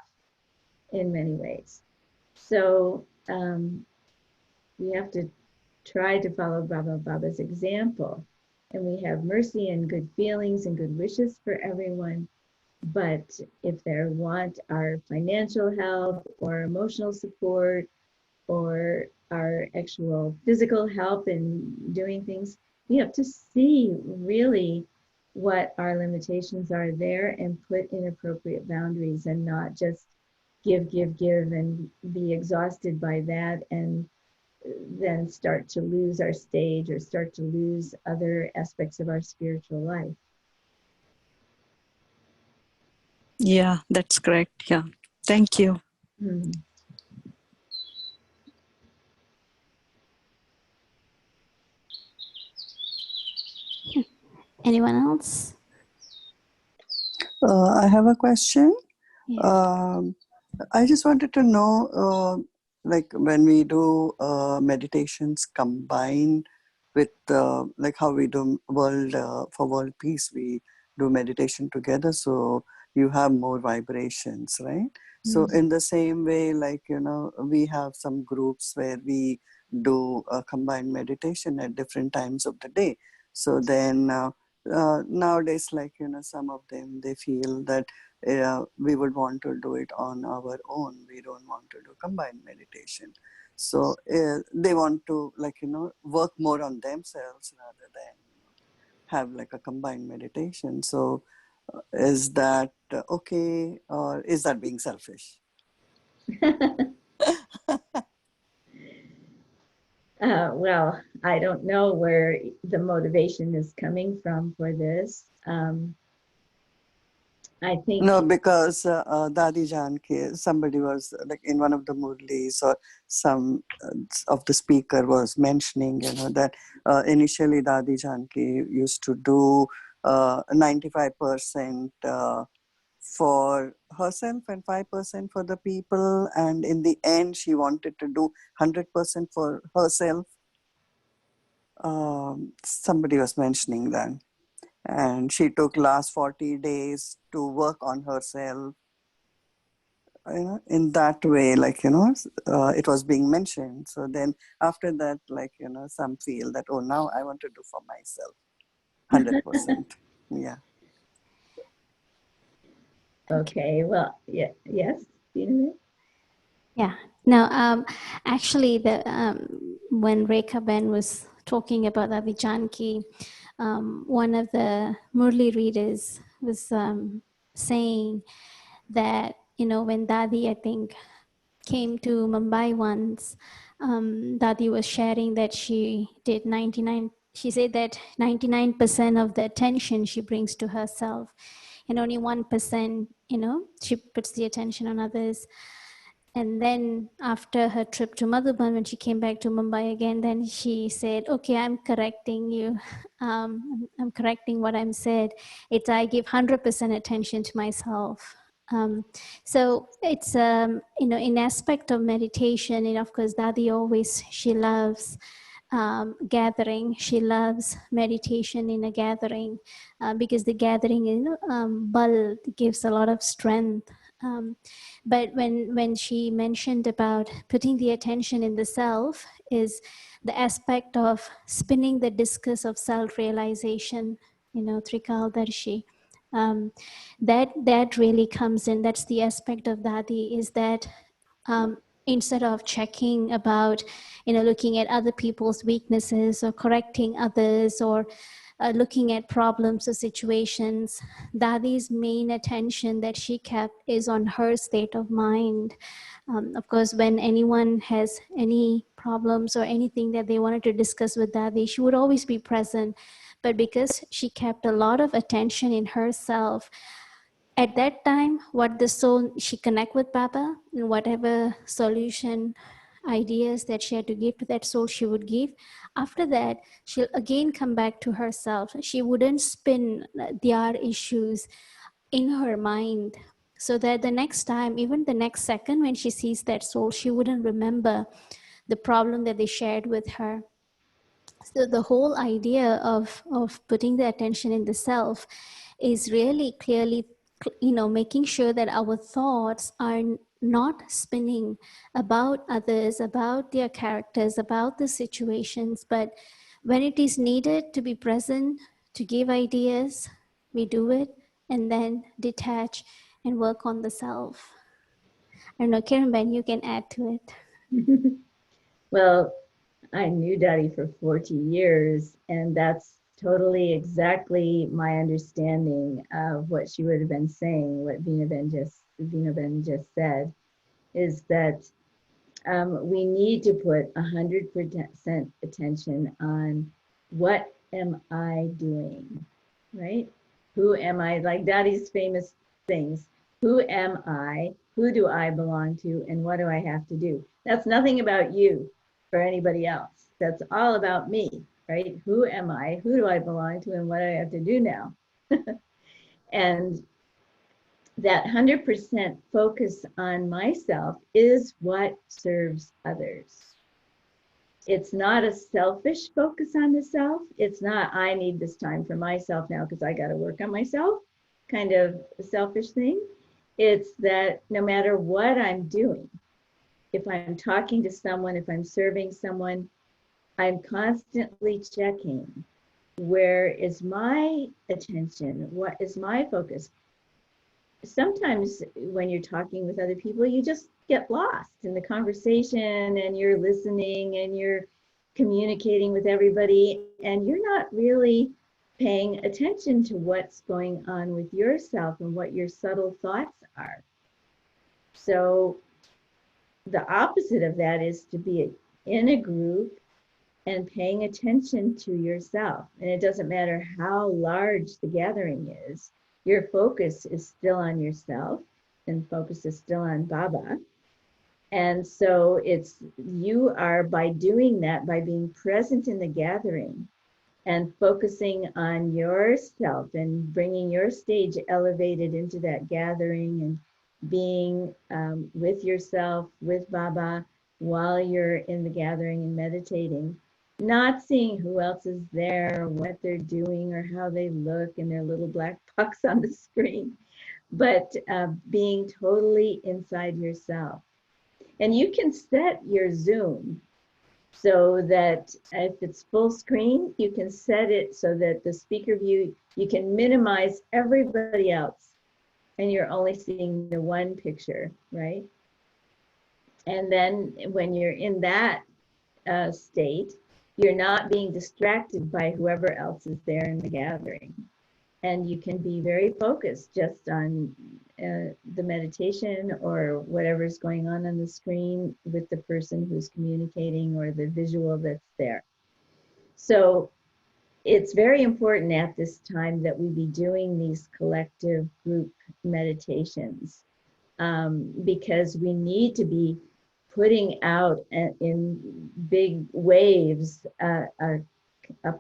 in many ways. So we have to try to follow Baba's example. And we have mercy and good feelings and good wishes for everyone. But if they want our financial help or emotional support or our actual physical help in doing things, we have to see really what our limitations are there and put in appropriate boundaries and not just give and be exhausted by that and then start to lose our stage or start to lose other aspects of our spiritual life. Yeah, that's correct. Yeah. Thank you. Hmm. Anyone else? I have a question. Yeah. I just wanted to know, like when we do meditations combined with like how we do for world peace, we do meditation together. So you have more vibrations, right? So in the same way, like, we have some groups where we do combined meditation at different times of the day. So then nowadays, like, some of them, they feel that we would want to do it on our own. We don't want to do combined meditation. So they want to, like, work more on themselves rather than have like a combined meditation. So is that okay, or is that being selfish? Well, I don't know where the motivation is coming from for this. I think No, because Dadi Janki, somebody was like in one of the Murlis or some of the speaker was mentioning, that initially Dadi Janki used to do 95% for herself and 5% for the people. And in the end, she wanted to do 100% for herself. Somebody was mentioning that. And she took last 40 days to work on herself. In that way, like, it was being mentioned. So then after that, like, some feel that, oh, now I want to do for myself 100%. Yeah. okay. Well, yeah, yes. Yeah. Now, actually, when Rekha Ben was talking about Adi Janki, one of the Murli readers was saying that, you know, when Dadi, I think, came to Mumbai once, Dadi was sharing that she did 99, she said that 99% of the attention she brings to herself, and only 1%, you know, she puts the attention on others. And then after her trip to Madhuban, when she came back to Mumbai again, then she said, okay, I'm correcting you. I'm correcting what I'm said. It's I give 100% attention to myself. So it's, you know, in aspect of meditation, and of course, Dadi always, she loves gathering. She loves meditation in a gathering because the gathering, you know, bal gives a lot of strength. But when she mentioned about putting the attention in the self, is the aspect of spinning the discus of self-realization, you know, Trikaldarshi. That really comes in. That's the aspect of Dadi, is that instead of checking about, you know, looking at other people's weaknesses or correcting others, or looking at problems or situations, Dadi's main attention that she kept is on her state of mind. Of course, when anyone has any problems or anything that they wanted to discuss with Dadi, she would always be present. But because she kept a lot of attention in herself, at that time, what the soul, she connect with Baba, and whatever solution, ideas that she had to give to that soul, she would give. After that, she'll again come back to herself. She wouldn't spin their issues in her mind, so that the next time, even the next second when she sees that soul, she wouldn't remember the problem that they shared with her. So the whole idea of putting the attention in the self is really clearly, you know, making sure that our thoughts are not spinning about others, about their characters, about the situations, but when it is needed to be present, to give ideas, we do it, and then detach and work on the self. I don't know, Kiranben, you can add to it. Well, I knew Daddy for 40 years, and that's totally exactly my understanding of what she would have been saying, what Vinaben just said, is that we need to put 100% attention on what am I doing, right? Who am I? Like Daddy's famous things. Who am I? Who do I belong to? And what do I have to do? That's nothing about you or anybody else. That's all about me, right? Who am I? Who do I belong to? And what do I have to do now? And that 100% focus on myself is what serves others. It's not a selfish focus on the self. It's not, I need this time for myself now because I got to work on myself, kind of a selfish thing. It's that no matter what I'm doing, if I'm talking to someone, if I'm serving someone, I'm constantly checking, where is my attention? What is my focus? Sometimes when you're talking with other people, you just get lost in the conversation and you're listening and you're communicating with everybody and you're not really paying attention to what's going on with yourself and what your subtle thoughts are. So the opposite of that is to be in a group and paying attention to yourself. And it doesn't matter how large the gathering is, your focus is still on yourself and focus is still on Baba. And so it's, you are, by doing that, by being present in the gathering and focusing on yourself and bringing your stage elevated into that gathering and being with yourself, with Baba, while you're in the gathering and meditating, not seeing who else is there, what they're doing, or how they look in their little black box on the screen, but being totally inside yourself. And you can set your Zoom so that if it's full screen, you can set it so that the speaker view, you can minimize everybody else and you're only seeing the one picture, right? And then when you're in that state, you're not being distracted by whoever else is there in the gathering. And you can be very focused just on the meditation or whatever's going on the screen with the person who's communicating or the visual that's there. So it's very important at this time that we be doing these collective group meditations, because we need to be putting out in big waves a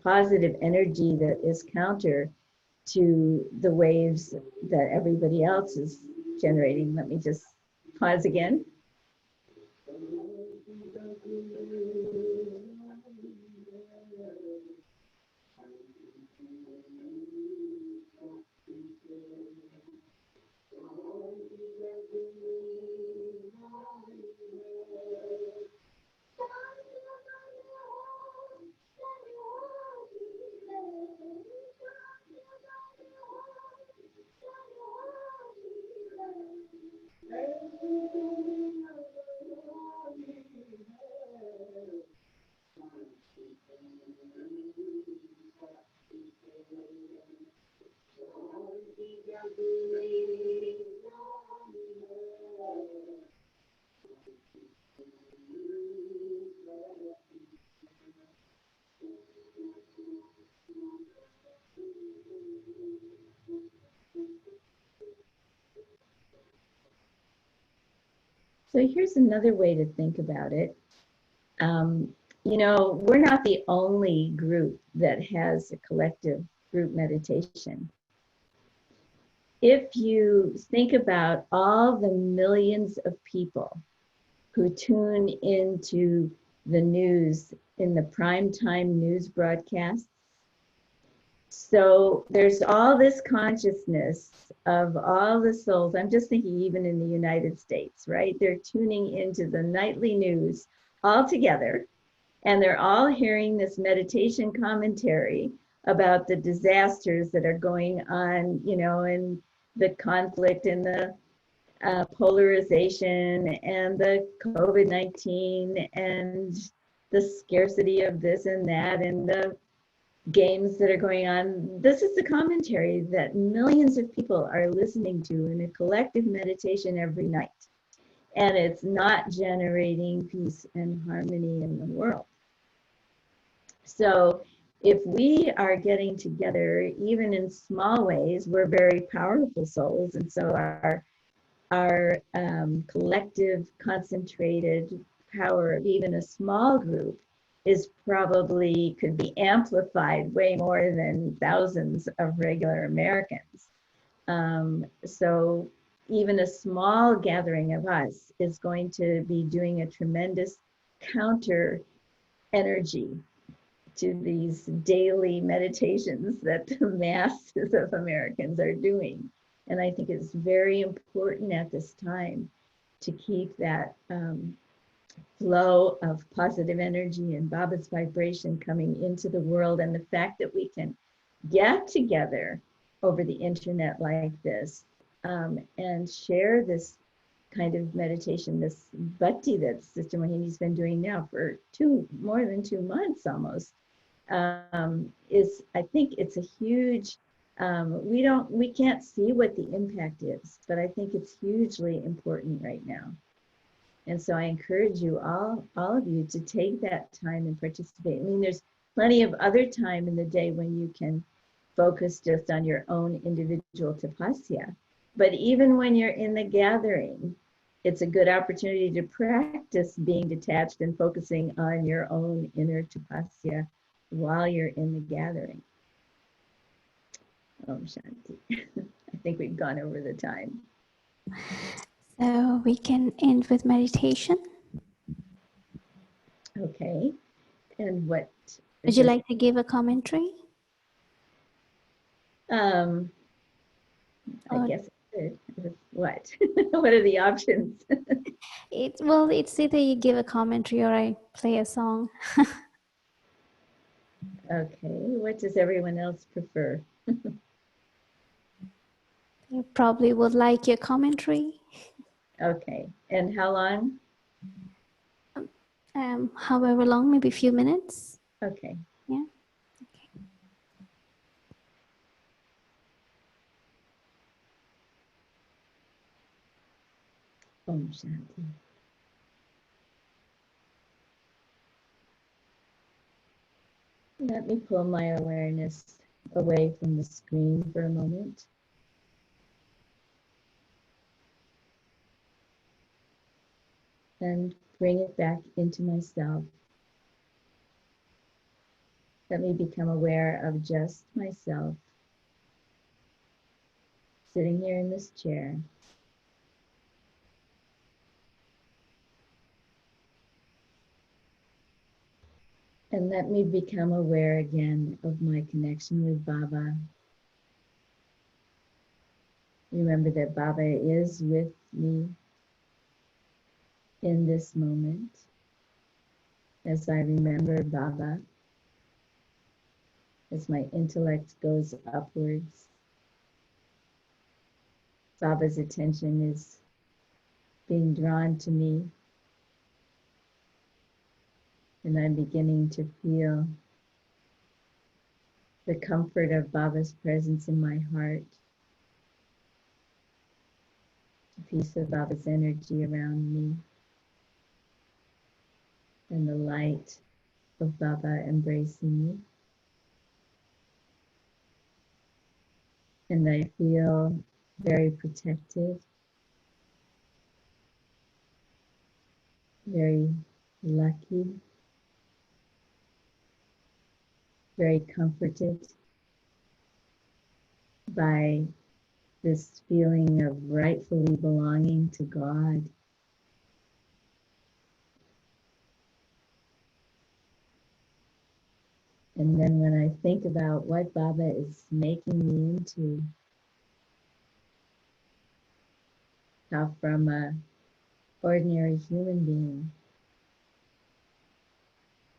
positive energy that is counter to the waves that everybody else is generating. Let me just pause again. So here's another way to think about it. You know, we're not the only group that has a collective group meditation. If you think about all the millions of people who tune into the news in the primetime news broadcasts, so there's all this consciousness of all the souls. I'm just thinking even in the United States, right? They're tuning into the nightly news all together, and they're all hearing this meditation commentary about the disasters that are going on, you know, and the conflict and the polarization and the COVID-19 and the scarcity of this and that and the games that are going on. This is the commentary that millions of people are listening to in a collective meditation every night. And it's not generating peace and harmony in the world. So if we are getting together, even in small ways, we're very powerful souls. And so our collective concentrated power of even a small group is probably could be amplified way more than thousands of regular Americans. So even a small gathering of us is going to be doing a tremendous counter energy to these daily meditations that the masses of Americans are doing. And I think it's very important at this time to keep that flow of positive energy and Baba's vibration coming into the world. And the fact that we can get together over the internet like this and share this kind of meditation, this bhakti that Sister Mohini's been doing now for more than 2 months almost, is, I think it's a huge, we can't see what the impact is, but I think it's hugely important right now. And so I encourage you, all of you, to take that time and participate. I mean, there's plenty of other time in the day when you can focus just on your own individual tapasya. But even when you're in the gathering, it's a good opportunity to practice being detached and focusing on your own inner tapasya while you're in the gathering. Om Shanti. I think we've gone over the time. So we can end with meditation. Okay. And what? Would you like to give a commentary? I guess it could. What? What are the options? It's either you give a commentary or I play a song. Okay. What does everyone else prefer? You probably would like your commentary. Okay. And how long? However long, maybe a few minutes. Okay. Yeah. Om Shanti. Let me pull my awareness away from the screen for a moment. And bring it back into myself. Let me become aware of just myself, sitting here in this chair. And let me become aware again of my connection with Baba. Remember that Baba is with me in this moment. As I remember Baba, as my intellect goes upwards, Baba's attention is being drawn to me, and I'm beginning to feel the comfort of Baba's presence in my heart, the peace of Baba's energy around me, and the light of Baba embracing me. And I feel very protected, very lucky, very comforted by this feeling of rightfully belonging to God. And then when I think about what Baba is making me into, how from a ordinary human being,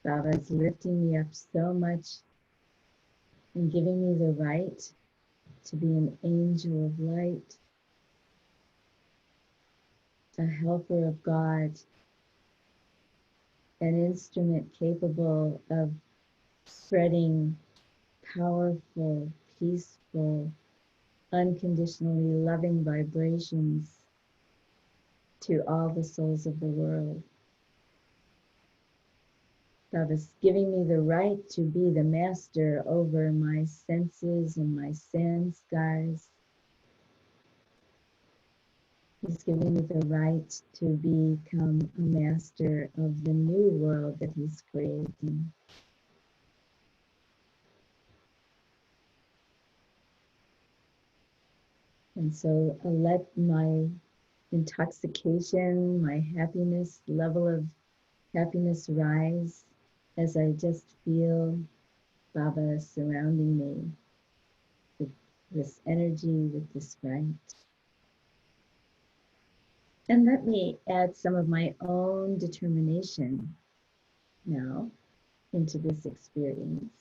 Baba is lifting me up so much and giving me the right to be an angel of light, a helper of God, an instrument capable of spreading powerful, peaceful, unconditionally loving vibrations to all the souls of the world. Baba's giving me the right to be the master over my senses and my sanskars. He's giving me the right to become a master of the new world that he's creating. And so I'll let my intoxication, my happiness, level of happiness rise as I just feel Baba surrounding me with this energy, with this light. And let me add some of my own determination now into this experience.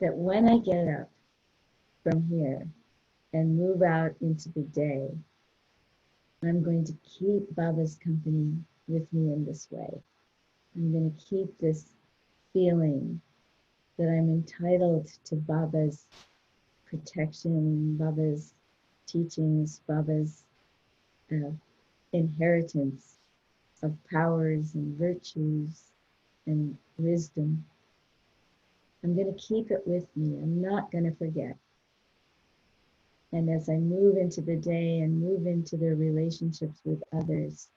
That when I get up from here and move out into the day, I'm going to keep Baba's company with me in this way. I'm going to keep this feeling that I'm entitled to Baba's protection, Baba's teachings, Baba's inheritance of powers and virtues and wisdom. I'm going to keep it with me. I'm not going to forget. And as I move into the day and move into the relationships with others,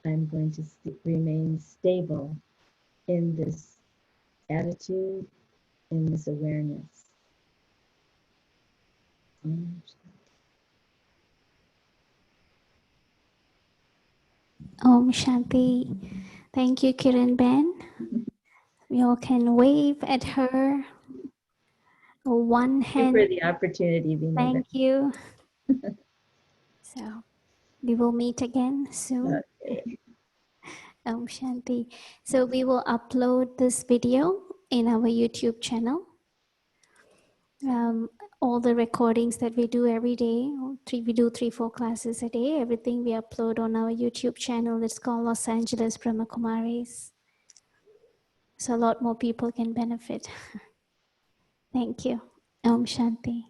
I'm going to remain stable in this attitude, in this awareness. Om Shanti. Thank you, Kiranben. We all can wave at her. One Thank you hand. for the opportunity, Vinay. Thank you. So we will meet again soon. Okay. Om Shanti. So we will upload this video in our YouTube channel. All the recordings that we do every day, we do 3-4 classes a day, everything we upload on our YouTube channel. It's called Los Angeles Brahma Kumaris. so a lot more people can benefit. Thank you. Om Shanti.